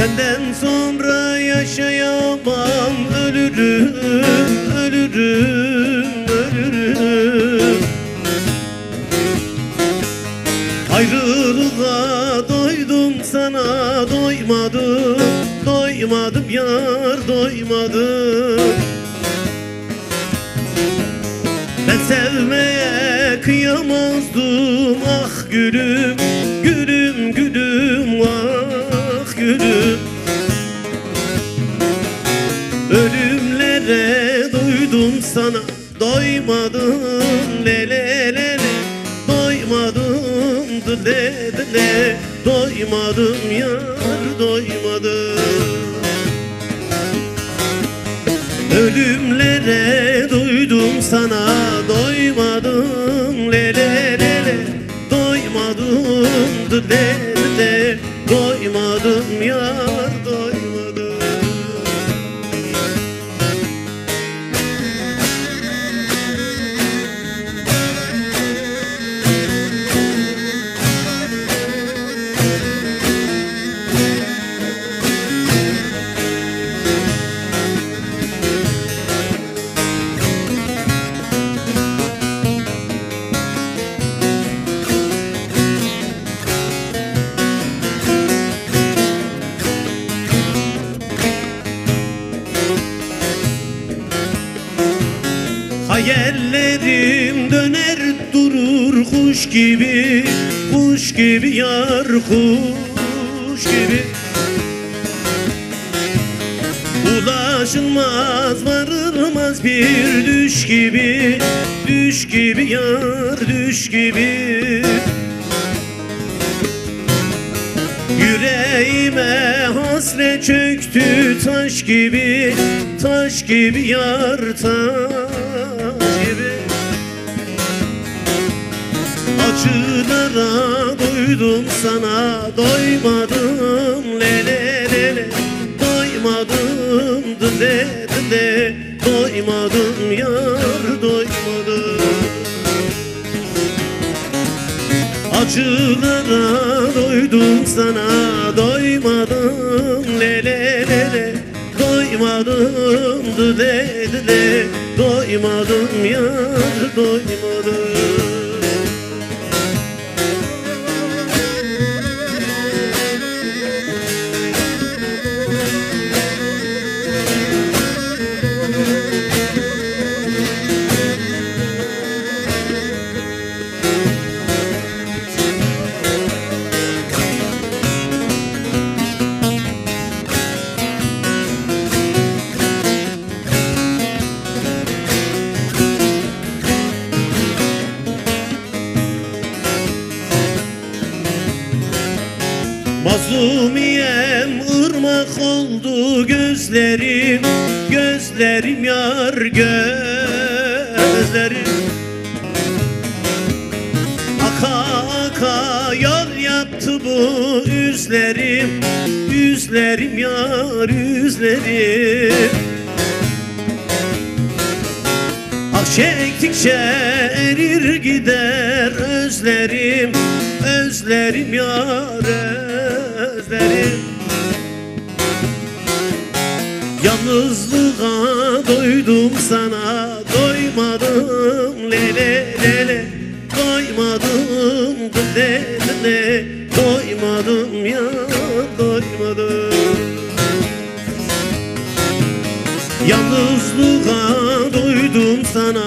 Senden sonra yaşayamam, ölürüm, ölürüm, ölürüm. Ayrılığa doydum, sana doymadım, doymadım yar, doymadım. Ben sevmeye kıyamazdım, ah gülüm, gülüm, gülüm, ah gülüm. Ölümlere doydum, sana doymadım, le le le le. Doymadım, dile dile, doymadım yar, doymadım. Ölümlere doydum, sana doymadım, le le le le. Doymadım, dile dile, doymadım yar, doymadım. Hayallerim döner durur kuş gibi, kuş gibi yar, kuş gibi. Ulaşılmaz, varılmaz bir düş gibi, düş gibi yar, düş gibi. Yüreğime hasret çöktü taş gibi, taş gibi yar, taş gibi. Acılara doydum, sana doymadım, le le le le. Doymadım, dile dile, doymadım yar, doymadım. Acılara doydum, sana doymadım, le le le le. Doymadım, dile dile, doymadım yar, doymadım. Mazlumiyem ırmak oldu gözlerim, gözlerim yar, gözlerim. Aka aka yol yaptı bu üzlerim, üzlerim yar, üzlerim. Ah çektikçe erir gider özlerim, özlerim yar, özlerim. Yalnızlığa doydum, sana doymadım, le le le le. Doymadım, dile dile, doymadım ya, doymadım. Yalnızlığa doydum, sana